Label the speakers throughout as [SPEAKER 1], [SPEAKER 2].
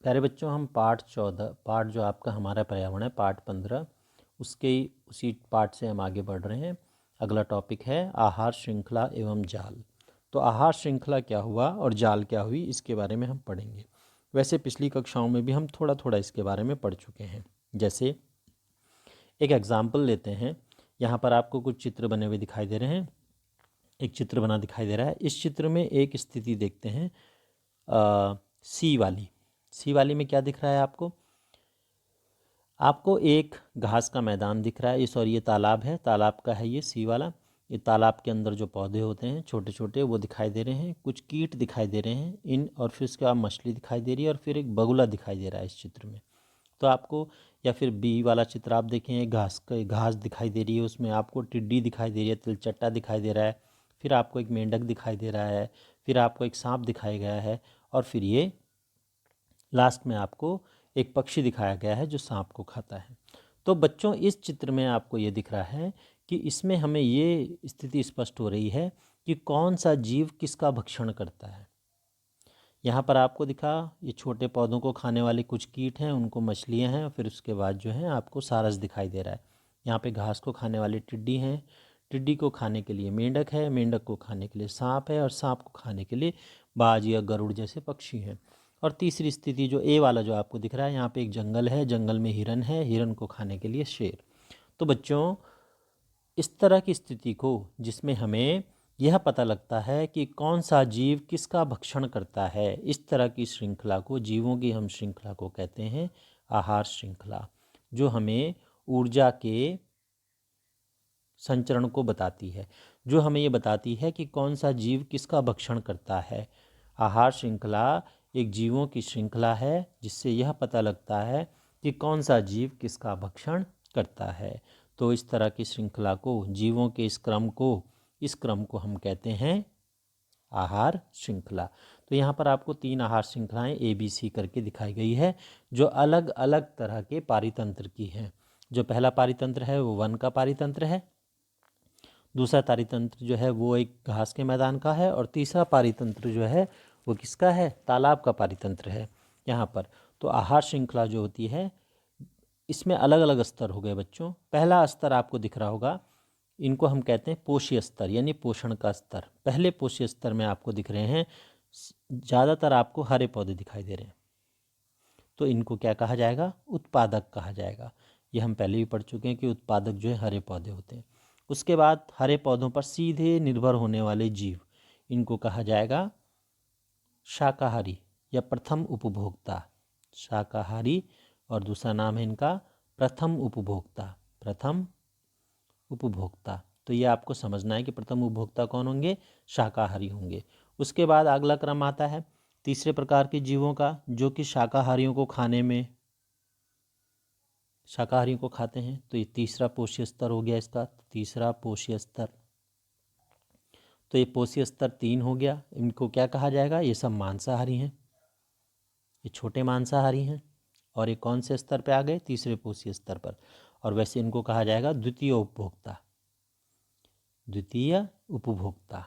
[SPEAKER 1] प्यारे बच्चों, हम पार्ट जो आपका हमारा पर्यावरण है पार्ट 15 उसी पार्ट से हम आगे बढ़ रहे हैं। अगला टॉपिक है आहार श्रृंखला एवं जाल। तो आहार श्रृंखला क्या हुआ और जाल क्या हुई, इसके बारे में हम पढ़ेंगे। वैसे पिछली कक्षाओं में भी हम थोड़ा थोड़ा इसके बारे में पढ़ चुके हैं। जैसे एक एग्जाम्पल लेते हैं। यहाँ पर आपको कुछ चित्र बने हुए दिखाई दे रहे हैं। एक चित्र बना दिखाई दे रहा है। इस चित्र में एक स्थिति देखते हैं सी वाली में क्या दिख रहा है आपको? आपको एक घास का मैदान दिख रहा है। ये तालाब है, तालाब का है ये सी वाला। ये तालाब के अंदर जो पौधे होते हैं छोटे छोटे वो दिखाई दे रहे हैं, कुछ कीट दिखाई दे रहे हैं और फिर उसके बाद मछली दिखाई दे रही है और फिर एक बगुला दिखाई दे रहा है इस चित्र में। तो आपको, या फिर बी वाला चित्र आप देखें, घास दिखाई दे रही है, उसमें आपको टिड्डी दिखाई दे रही है, तिलचट्टा दिखाई दे रहा है, फिर आपको एक मेंढक दिखाई दे रहा है, फिर आपको एक सांप दिखाया गया है और फिर ये लास्ट में आपको एक पक्षी दिखाया गया है जो सांप को खाता है। तो बच्चों, इस चित्र में आपको ये दिख रहा है कि इसमें हमें ये स्थिति स्पष्ट हो रही है कि कौन सा जीव किसका भक्षण करता है। यहाँ पर आपको दिखा, ये छोटे पौधों को खाने वाले कुछ कीट हैं, उनको मछलियाँ हैं, फिर उसके बाद जो है आपको सारस दिखाई दे रहा है। यहाँ पे घास को खाने वाले टिड्डी हैं, टिड्डी को खाने के लिए मेंढक है, मेंढक को खाने के लिए सांप है और सांप को खाने के लिए बाज या गरुड़ जैसे पक्षी हैं। और तीसरी स्थिति जो ए वाला जो आपको दिख रहा है, यहाँ पे एक जंगल है, जंगल में हिरन है, हिरन को खाने के लिए शेर। तो बच्चों, इस तरह की स्थिति को जिसमें हमें यह पता लगता है कि कौन सा जीव किसका भक्षण करता है, इस तरह की श्रृंखला को, जीवों की हम श्रृंखला को कहते हैं आहार श्रृंखला, जो हमें ऊर्जा के संचरण को बताती है, जो हमें ये बताती है कि कौन सा जीव किसका भक्षण करता है। आहार श्रृंखला एक जीवों की श्रृंखला है जिससे यह पता लगता है कि कौन सा जीव किसका भक्षण करता है। तो इस तरह की श्रृंखला को, जीवों के इस क्रम को हम कहते हैं आहार श्रृंखला। तो यहाँ पर आपको 3 आहार श्रृंखलाएं ABC करके दिखाई गई है, जो अलग अलग तरह के पारितंत्र की हैं। जो पहला पारितंत्र है वो वन का पारितंत्र है, दूसरा पारितंत्र जो है वो एक घास के मैदान का है और तीसरा पारितंत्र जो है वो किसका है? तालाब का पारितंत्र है यहाँ पर। तो आहार श्रृंखला जो होती है, इसमें अलग अलग स्तर हो गए बच्चों। पहला स्तर आपको दिख रहा होगा, इनको हम कहते हैं पोषी स्तर, यानी पोषण का स्तर। पहले पोषी स्तर में आपको दिख रहे हैं ज़्यादातर आपको हरे पौधे दिखाई दे रहे हैं, तो इनको क्या कहा जाएगा? उत्पादक कहा जाएगा। ये हम पहले भी पढ़ चुके हैं कि उत्पादक जो है हरे पौधे होते हैं। उसके बाद हरे पौधों पर सीधे निर्भर होने वाले जीव, इनको कहा जाएगा शाकाहारी या प्रथम उपभोक्ता। शाकाहारी, और दूसरा नाम है इनका प्रथम उपभोक्ता। प्रथम उपभोक्ता, तो ये आपको समझना है कि प्रथम उपभोक्ता कौन होंगे? शाकाहारी होंगे। उसके बाद अगला क्रम आता है तीसरे प्रकार के जीवों का, जो कि शाकाहारियों को खाते हैं। तो ये तीसरा पोषी स्तर हो गया इसका, तीसरा पोषी स्तर। तो ये पोषी स्तर 3 हो गया। इनको क्या कहा जाएगा? ये सब मांसाहारी हैं, ये छोटे मांसाहारी हैं। और ये कौन से स्तर पे आ गए? तीसरे पोषी स्तर पर। और वैसे इनको कहा जाएगा द्वितीय उपभोक्ता। द्वितीय उपभोक्ता,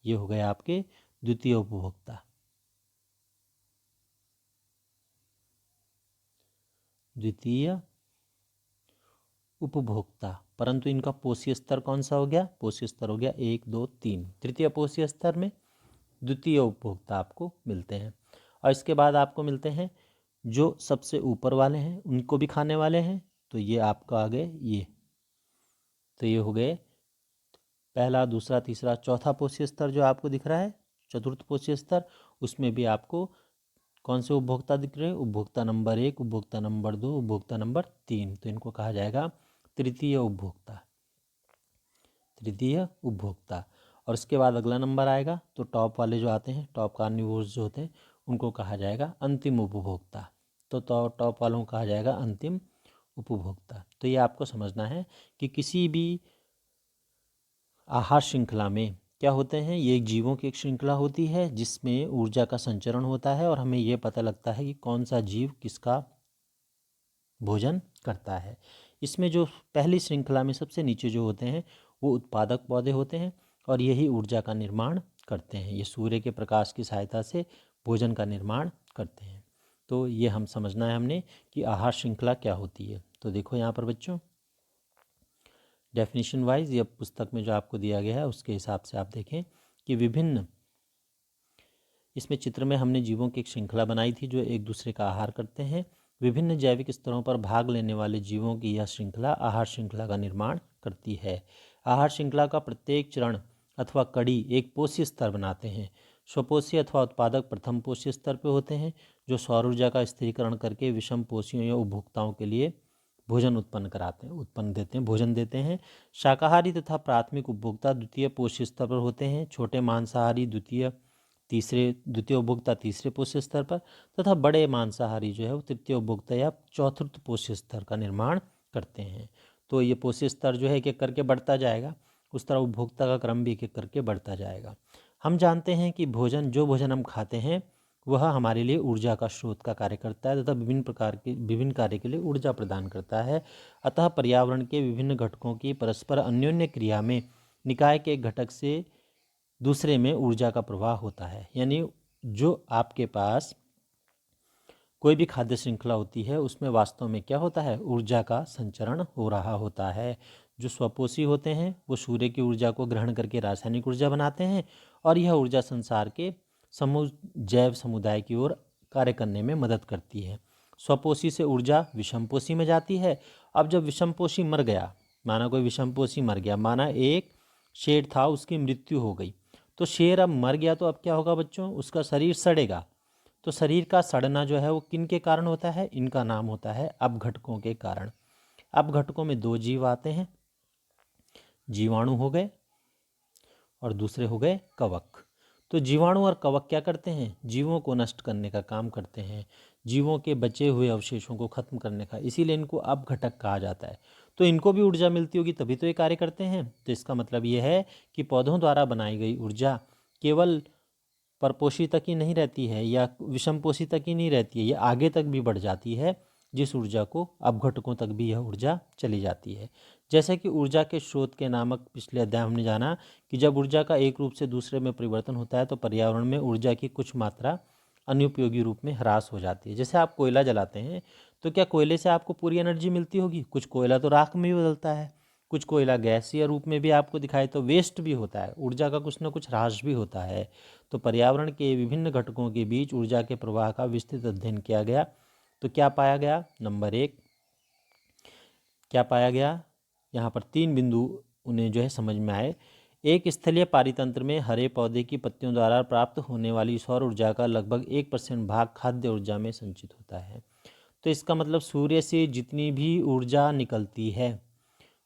[SPEAKER 1] ये हो गए आपके द्वितीय उपभोक्ता। द्वितीय उपभोक्ता, परंतु इनका पोषी स्तर कौन सा हो गया? पोषी स्तर हो गया 1, 2, 3। तृतीय पोषी स्तर में द्वितीय उपभोक्ता आपको मिलते हैं। और इसके बाद आपको मिलते हैं जो सबसे ऊपर वाले हैं, उनको भी खाने वाले हैं। तो ये आपका आ गए ये, तो ये हो गए पहला, दूसरा, तीसरा, चौथा पोषी स्तर जो आपको दिख रहा है, चतुर्थ पोषी स्तर। उसमें भी आपको कौन से उपभोक्ता दिख रहे हैं? उपभोक्ता नंबर 1, उपभोक्ता नंबर 2, उपभोक्ता नंबर 3। तो इनको कहा जाएगा तृतीय उपभोक्ता। तृतीय उपभोक्ता। और इसके बाद अगला नंबर आएगा, तो टॉप वाले जो आते हैं, टॉप कार्निवोर्स जो होते हैं, उनको कहा जाएगा अंतिम उपभोक्ता। तो टॉप वालों को कहा जाएगा अंतिम उपभोक्ता। तो ये आपको समझना है कि किसी भी आहार श्रृंखला में क्या होते हैं, ये जीवों की एक श्रृंखला होती है जिसमें ऊर्जा का संचरण होता है और हमें ये पता लगता है कि कौन सा जीव किसका भोजन करता है। इसमें जो पहली श्रृंखला में सबसे नीचे जो होते हैं वो उत्पादक पौधे होते हैं और यही ऊर्जा का निर्माण करते हैं। ये सूर्य के प्रकाश की सहायता से भोजन का निर्माण करते हैं। तो ये हम समझना है हमने कि आहार श्रृंखला क्या होती है। तो देखो यहाँ पर बच्चों, डेफिनेशन वाइज या पुस्तक में जो आपको दिया गया है उसके हिसाब से आप देखें कि विभिन्न, इसमें चित्र में हमने जीवों की एक श्रृंखला बनाई थी जो एक दूसरे का आहार करते हैं। विभिन्न जैविक स्तरों पर भाग लेने वाले जीवों की यह श्रृंखला आहार श्रृंखला का निर्माण करती है। आहार श्रृंखला का प्रत्येक चरण अथवा कड़ी एक पोषी स्तर बनाते हैं। स्वपोषी अथवा उत्पादक प्रथम पोषी स्तर पर होते हैं, जो सौर ऊर्जा का स्थिरीकरण करके विषम पोषियों या उपभोक्ताओं के लिए भोजन भोजन देते हैं। शाकाहारी तथा प्राथमिक उपभोक्ता द्वितीय पोषी स्तर पर होते हैं। छोटे मांसाहारी द्वितीय उपभोक्ता तीसरे पोषी स्तर पर, तथा बड़े मांसाहारी जो है वो तृतीय उपभोक्ता या चौथुर्थ पोषी स्तर का निर्माण करते हैं। तो ये पोषी स्तर जो है एक एक करके बढ़ता जाएगा, उस तरह उपभोक्ता का क्रम भी एक एक करके बढ़ता जाएगा। हम जानते हैं कि जो भोजन हम खाते हैं वह हमारे लिए ऊर्जा का स्रोत का कार्य करता है तथा विभिन्न कार्य के लिए ऊर्जा प्रदान करता है। अतः पर्यावरण के विभिन्न घटकों की परस्पर अन्योन्य क्रिया में निकाय के घटक से दूसरे में ऊर्जा का प्रवाह होता है। यानी जो आपके पास कोई भी खाद्य श्रृंखला होती है उसमें वास्तव में क्या होता है, ऊर्जा का संचरण हो रहा होता है। जो स्वपोषी होते हैं वो सूर्य की ऊर्जा को ग्रहण करके रासायनिक ऊर्जा बनाते हैं और यह ऊर्जा संसार के जैव समुदाय की ओर कार्य करने में मदद करती है। स्वपोषी से ऊर्जा विषमपोषी में जाती है। अब जब विषमपोषी मर गया, माना कोई विषमपोषी मर गया, माना एक शेर था उसकी मृत्यु हो गई, तो शेर अब मर गया तो अब क्या होगा बच्चों, उसका शरीर सड़ेगा। तो शरीर का सड़ना जो है वो किन के कारण होता है, इनका नाम होता है अपघटकों के कारण। अपघटकों में दो जीव आते हैं, जीवाणु हो गए और दूसरे हो गए कवक। तो जीवाणु और कवक क्या करते हैं, जीवों को नष्ट करने का काम करते हैं, जीवों के बचे हुए अवशेषों को खत्म करने का, इसीलिए इनको अपघटक कहा जाता है। तो इनको भी ऊर्जा मिलती होगी तभी तो ये कार्य करते हैं। तो इसका मतलब ये है कि पौधों द्वारा बनाई गई ऊर्जा केवल परपोषी तक ही नहीं रहती है या विषमपोषी तक ही नहीं रहती है, ये आगे तक भी बढ़ जाती है, जिस ऊर्जा को अपघटकों तक भी यह ऊर्जा चली जाती है। जैसे कि ऊर्जा के स्रोत के नामक पिछले अध्याय हमने जाना कि जब ऊर्जा का एक रूप से दूसरे में परिवर्तन होता है तो पर्यावरण में ऊर्जा की कुछ मात्रा अनुपयोगी रूप में ह्रास हो जाती है। जैसे आप कोयला जलाते हैं तो क्या कोयले से आपको पूरी एनर्जी मिलती होगी, कुछ कोयला तो राख में भी बदलता है, कुछ कोयला गैसीय रूप में भी आपको दिखाई तो वेस्ट भी होता है, ऊर्जा का कुछ ना कुछ ह्रास भी होता है। तो पर्यावरण के विभिन्न घटकों के बीच ऊर्जा के प्रवाह का विस्तृत अध्ययन किया गया। तो क्या पाया गया, नंबर 1 क्या पाया गया, यहाँ पर 3 बिंदु उन्हें जो है समझ में आए। एक, स्थलीय पारितंत्र में हरे पौधे की पत्तियों द्वारा प्राप्त होने वाली सौर ऊर्जा का लगभग 1% भाग खाद्य ऊर्जा में संचित होता है। तो इसका मतलब सूर्य से जितनी भी ऊर्जा निकलती है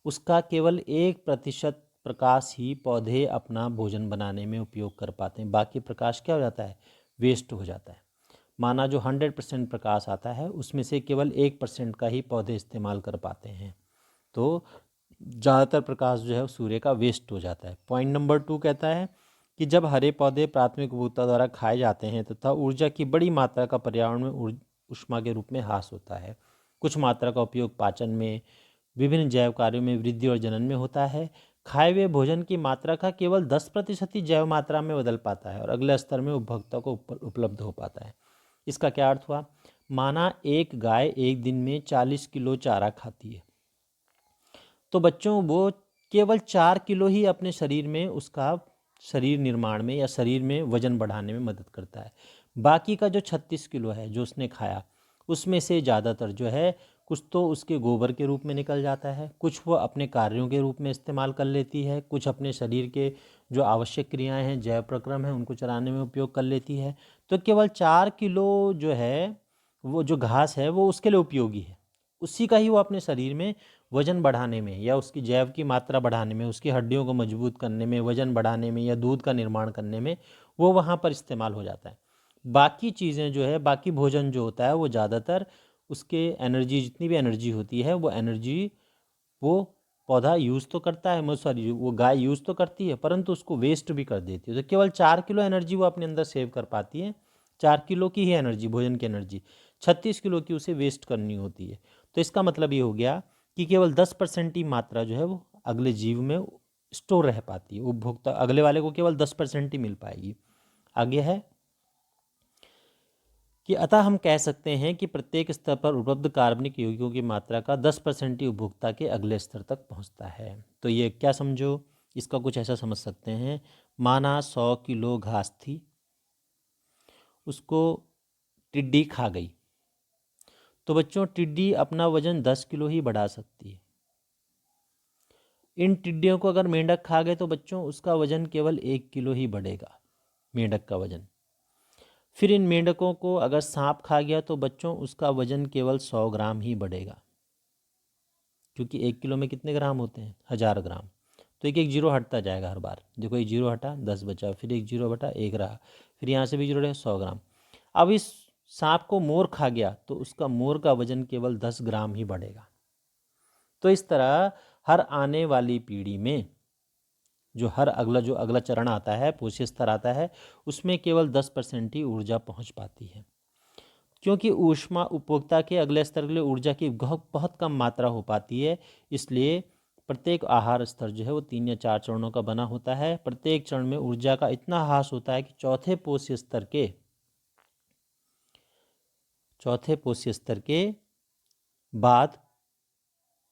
[SPEAKER 1] उसका केवल 1% प्रकाश ही पौधे अपना भोजन बनाने में उपयोग कर पाते हैं, बाकी प्रकाश क्या हो जाता है, वेस्ट हो जाता है। माना जो 100% प्रकाश आता है उसमें से केवल 1% का ही पौधे इस्तेमाल कर पाते हैं, तो ज़्यादातर प्रकाश जो है सूर्य का वेस्ट हो जाता है। पॉइंट नंबर 2 कहता है कि जब हरे पौधे प्राथमिक उपभोक्ता द्वारा खाए जाते हैं तथा ऊर्जा की बड़ी मात्रा का पर्यावरण में ऊष्मा के रूप में ह्रास होता है। कुछ मात्रा का उपयोग पाचन में, विभिन्न जैव कार्यों में वृद्धि और जनन में होता है। खाए हुए भोजन की मात्रा का केवल 10% ही जैव मात्रा में बदल पाता है और अगले स्तर में उपभोक्ता को उपलब्ध हो पाता है। इसका क्या अर्थ हुआ, माना एक गाय एक दिन में 40 किलो चारा खाती है, तो बच्चों वो केवल 4 किलो ही अपने शरीर में, उसका शरीर निर्माण में या शरीर में वजन बढ़ाने में मदद करता है। बाकी का जो 36 किलो है जो उसने खाया उसमें से ज़्यादातर जो है कुछ तो उसके गोबर के रूप में निकल जाता है, कुछ वो अपने कार्यों के रूप में इस्तेमाल कर लेती है, कुछ अपने शरीर के जो आवश्यक क्रियाएं हैं, जैव प्रक्रम हैं, उनको चलाने में उपयोग कर लेती है। तो केवल 4 किलो जो है वो जो घास है वो उसके लिए उपयोगी है, उसी का ही वो अपने शरीर में वजन बढ़ाने में या उसकी जैव की मात्रा बढ़ाने में, उसकी हड्डियों को मजबूत करने में, वजन बढ़ाने में या दूध का निर्माण करने में वो वहाँ पर इस्तेमाल हो जाता है। बाकी चीज़ें जो है, बाकी भोजन जो होता है वो ज़्यादातर उसके एनर्जी, जितनी भी एनर्जी होती है वो एनर्जी वो पौधा यूज़ तो करता है, सॉरी वो गाय यूज़ तो करती है परंतु उसको वेस्ट भी कर देती है। तो केवल 4 किलो एनर्जी वो अपने अंदर सेव कर पाती है, 4 किलो की ही एनर्जी, भोजन की एनर्जी, 36 किलो की उसे वेस्ट करनी होती है। तो इसका मतलब ये हो गया कि केवल 10% ही मात्रा जो है वो अगले जीव में स्टोर रह पाती है, उपभोक्ता अगले वाले को केवल 10% ही मिल पाएगी। आगे है कि अतः हम कह सकते हैं कि प्रत्येक स्तर पर उपलब्ध कार्बनिक यौगिकों की मात्रा का 10% ही उपभोक्ता के अगले स्तर तक पहुंचता है। तो ये क्या समझो, इसका कुछ ऐसा समझ सकते हैं, माना 100 किलो घास थी, उसको टिड्डी खा गई, तो बच्चों टिड्डी अपना वजन 10 किलो ही बढ़ा सकती है। इन टिड्डियों को अगर मेंढक खा गए तो बच्चों उसका वजन केवल 1 किलो ही बढ़ेगा, मेंढक का वजन। फिर इन मेंढकों को अगर सांप खा गया तो बच्चों उसका वजन केवल 100 ग्राम ही बढ़ेगा, क्योंकि 1 किलो में कितने ग्राम होते हैं, 1000 ग्राम। तो एक एक जीरो हटता जाएगा हर बार। देखो एक जीरो हटा, 10 बचा, फिर एक जीरो बटा, 1 रहा, फिर यहाँ से भी जीरो रहे, 100 ग्राम। अब इस सांप को मोर खा गया तो उसका मोर का वजन केवल 10 ग्राम ही बढ़ेगा। तो इस तरह हर आने वाली पीढ़ी में जो अगला चरण आता है, पोषी स्तर आता है, उसमें केवल 10% ही ऊर्जा पहुंच पाती है, क्योंकि ऊष्मा उपभोक्ता के अगले स्तर के लिए ऊर्जा की बहुत कम मात्रा हो पाती है। इसलिए प्रत्येक आहार स्तर जो है वो 3 या 4 चरणों का बना होता है। प्रत्येक चरण में ऊर्जा का इतना ह्रास होता है कि चौथे पोषी स्तर के बाद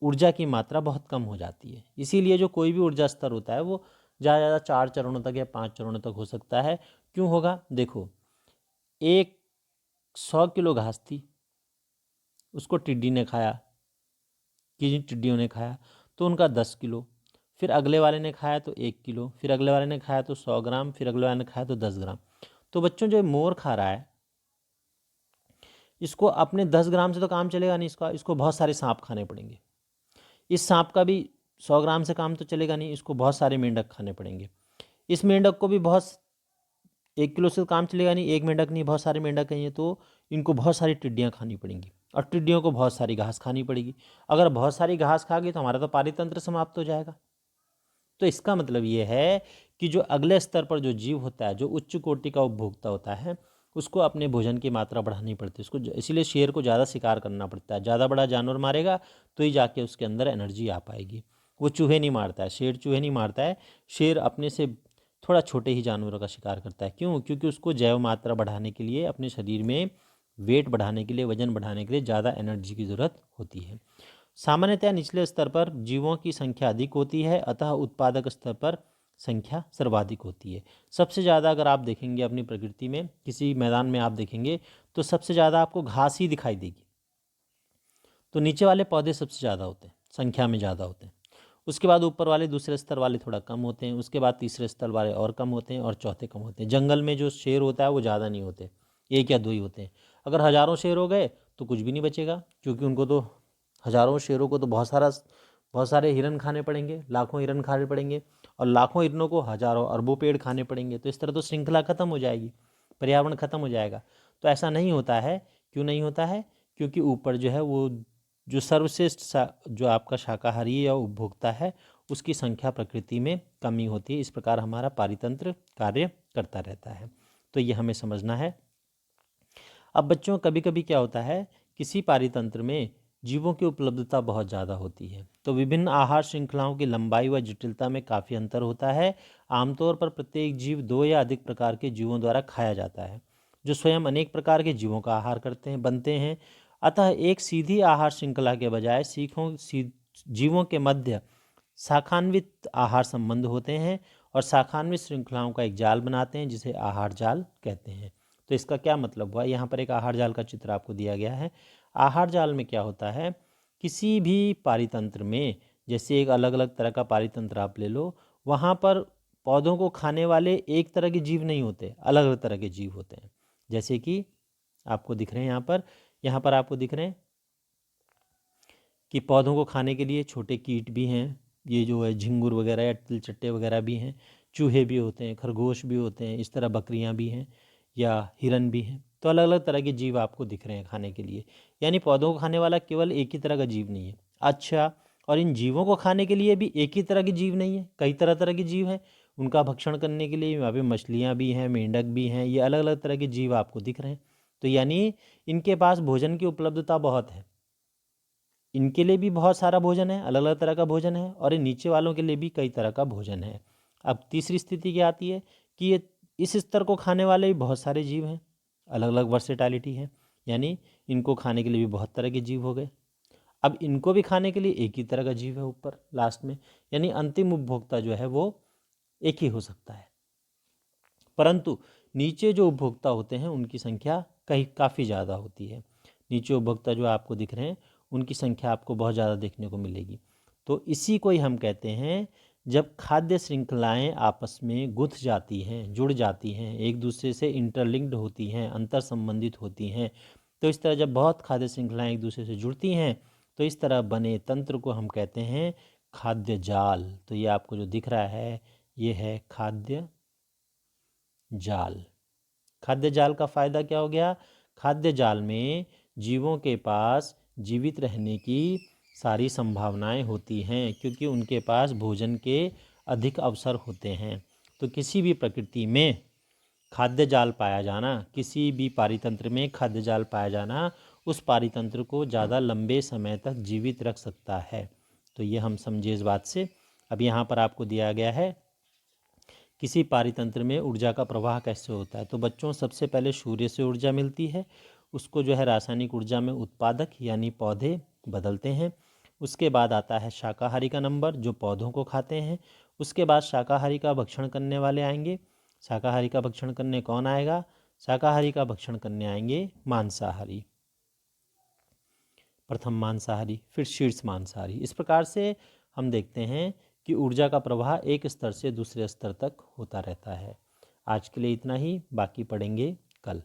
[SPEAKER 1] ऊर्जा की मात्रा बहुत कम हो जाती है। इसीलिए जो कोई भी ऊर्जा स्तर होता है वो ज़्यादा ज़्यादा 4 चरणों तक या 5 चरणों तक हो सकता है। क्यों होगा, देखो 100 किलो घास थी, उसको टिड्डी ने खाया, किन टिड्डियों ने खाया, तो उनका 10 किलो, फिर अगले वाले ने खाया तो 1 किलो, फिर अगले वाले ने खाया तो 100 ग्राम, फिर अगले वाले ने खाया तो 10 ग्राम। तो बच्चों जो मोर खा रहा है, इसको अपने 10 ग्राम से तो काम चलेगा नहीं, इसको बहुत सारे सांप खाने पड़ेंगे। इस सांप का भी 100 ग्राम से काम तो चलेगा नहीं, इसको बहुत सारे मेंढक खाने पड़ेंगे। इस मेंढक को भी 1 किलो से काम चलेगा नहीं, एक मेंढक नहीं, बहुत सारे मेंढक हैं, तो इनको बहुत सारी टिड्डियाँ खानी पड़ेंगी, और टिड्डियों को बहुत सारी घास खानी पड़ेगी। अगर बहुत सारी घास खा गई तो हमारा तो पारितंत्र समाप्त हो जाएगा। तो इसका मतलब ये है कि जो अगले स्तर पर जो जीव होता है, जो उच्च कोटि का उपभोक्ता होता है, उसको अपने भोजन की मात्रा बढ़ानी पड़ती है। उसको इसीलिए शेर को ज़्यादा शिकार करना पड़ता है। ज़्यादा बड़ा जानवर मारेगा तो ही जाके उसके अंदर एनर्जी आ पाएगी। वो चूहे नहीं मारता है, शेर चूहे नहीं मारता है, शेर अपने से थोड़ा छोटे ही जानवरों का शिकार करता है। क्यों? क्योंकि उसको जैव मात्रा बढ़ाने के लिए, अपने शरीर में वेट बढ़ाने के लिए, वजन बढ़ाने के लिए ज़्यादा एनर्जी की ज़रूरत होती है। सामान्यतः निचले स्तर पर जीवों की संख्या अधिक होती है, अतः उत्पादक स्तर पर संख्या सर्वाधिक होती है। सबसे ज़्यादा अगर आप देखेंगे अपनी प्रकृति में, किसी मैदान में आप देखेंगे तो सबसे ज़्यादा आपको घास ही दिखाई देगी। तो नीचे वाले पौधे सबसे ज़्यादा होते हैं, संख्या में ज़्यादा होते हैं। उसके बाद ऊपर वाले दूसरे स्तर वाले थोड़ा कम होते हैं, उसके बाद तीसरे स्तर वाले और कम होते हैं, और चौथे कम होते हैं। जंगल में जो शेर होता है वो ज़्यादा नहीं होते, 1 या 2 ही होते हैं। अगर हज़ारों शेर हो गए तो कुछ भी नहीं बचेगा, क्योंकि उनको तो हज़ारों शेरों को तो बहुत सारे हिरन खाने पड़ेंगे, लाखों हिरन खाने पड़ेंगे, और लाखों हिरनों को हज़ारों अरबों पेड़ खाने पड़ेंगे। तो इस तरह तो श्रृंखला खत्म हो जाएगी, पर्यावरण खत्म हो जाएगा। तो ऐसा नहीं होता है। क्यों नहीं होता है? क्योंकि ऊपर जो है वो जो सर्वश्रेष्ठ जो आपका शाकाहारी या उपभोक्ता है, उसकी संख्या प्रकृति में कमी होती है। इस प्रकार हमारा पारितंत्र कार्य करता रहता है। तो ये हमें समझना है। अब बच्चों कभी कभी क्या होता है, किसी पारितंत्र में जीवों की उपलब्धता बहुत ज़्यादा होती है, तो विभिन्न आहार श्रृंखलाओं की लंबाई व जटिलता में काफ़ी अंतर होता है। आमतौर पर प्रत्येक जीव 2 या अधिक प्रकार के जीवों द्वारा खाया जाता है, जो स्वयं अनेक प्रकार के जीवों का आहार बनते हैं। अतः एक सीधी आहार श्रृंखला के बजाय जीवों के मध्य शाखान्वित आहार संबंध होते हैं, और शाखान्वित श्रृंखलाओं का एक जाल बनाते हैं, जिसे आहार जाल कहते हैं। तो इसका क्या मतलब हुआ? यहाँ पर एक आहार जाल का चित्र आपको दिया गया है। आहार जाल में क्या होता है, किसी भी पारितंत्र में, जैसे एक अलग अलग तरह का पारितंत्र आप ले लो, वहाँ पर पौधों को खाने वाले एक तरह के जीव नहीं होते, अलग अलग तरह के जीव होते हैं। जैसे कि आपको दिख रहे हैं यहाँ पर आपको दिख रहे हैं कि पौधों को खाने के लिए छोटे कीट भी हैं, ये जो है झिंगुर वगैरह या तिलचट्टे वगैरह भी हैं, चूहे भी होते हैं, खरगोश भी होते हैं, इस तरह बकरियां भी हैं या हिरन भी हैं। तो अलग अलग तरह के जीव आपको दिख रहे हैं खाने के लिए। यानी पौधों को खाने वाला केवल एक ही तरह का जीव नहीं है। अच्छा, और इन जीवों को खाने के लिए भी एक ही तरह के जीव नहीं है, कई तरह तरह के जीव हैं। उनका भक्षण करने के लिए वहाँ पे मछलियाँ भी हैं, मेंढक भी हैं, ये अलग अलग तरह के जीव आपको दिख रहे हैं। तो यानी इनके पास भोजन की उपलब्धता बहुत है, इनके लिए भी बहुत सारा भोजन है, अलग अलग तरह का भोजन है, और इन नीचे वालों के लिए भी कई तरह का भोजन है। अब तीसरी स्थिति क्या आती है कि ये इस स्तर को खाने वाले भी बहुत सारे जीव हैं, अलग अलग वर्सेटैलिटी है, यानी इनको खाने के लिए भी बहुत तरह के जीव हो गए। अब इनको भी खाने के लिए एक ही तरह का जीव है ऊपर लास्ट में, यानी अंतिम उपभोक्ता जो है वो एक ही हो सकता है। परंतु नीचे जो उपभोक्ता होते हैं उनकी संख्या काफ़ी ज़्यादा होती है। नीचे उपभोक्ता जो आपको दिख रहे हैं उनकी संख्या आपको बहुत ज़्यादा देखने को मिलेगी। तो इसी को ही हम कहते हैं, जब खाद्य श्रृंखलाएं आपस में गुंथ जाती हैं, जुड़ जाती हैं, एक दूसरे से इंटरलिंक्ड होती हैं, अंतर संबंधित होती हैं, तो इस तरह जब बहुत खाद्य श्रृंखलाएं एक दूसरे से जुड़ती हैं तो इस तरह बने तंत्र को हम कहते हैं खाद्य जाल। तो ये आपको जो दिख रहा है ये है खाद्य जाल। खाद्य जाल का फ़ायदा क्या हो गया? खाद्य जाल में जीवों के पास जीवित रहने की सारी संभावनाएं होती हैं, क्योंकि उनके पास भोजन के अधिक अवसर होते हैं। तो किसी भी प्रकृति में खाद्य जाल पाया जाना, किसी भी पारितंत्र में खाद्य जाल पाया जाना उस पारितंत्र को ज़्यादा लंबे समय तक जीवित रख सकता है। तो ये हम समझे इस बात से। अब यहाँ पर आपको दिया गया है किसी पारितंत्र में ऊर्जा का प्रवाह कैसे होता है। तो बच्चों, सबसे पहले सूर्य से ऊर्जा मिलती है, उसको जो है रासायनिक ऊर्जा में उत्पादक यानी पौधे बदलते हैं। उसके बाद आता है शाकाहारी का नंबर, जो पौधों को खाते हैं। उसके बाद शाकाहारी का भक्षण करने वाले आएंगे। शाकाहारी का भक्षण करने कौन आएगा? शाकाहारी का भक्षण करने आएंगे मांसाहारी। प्रथम मांसाहारी, फिर शीर्ष मांसाहारी। इस प्रकार से हम देखते हैं कि ऊर्जा का प्रवाह एक स्तर से दूसरे स्तर तक होता रहता है। आज के लिए इतना ही, बाकी पढ़ेंगे कल।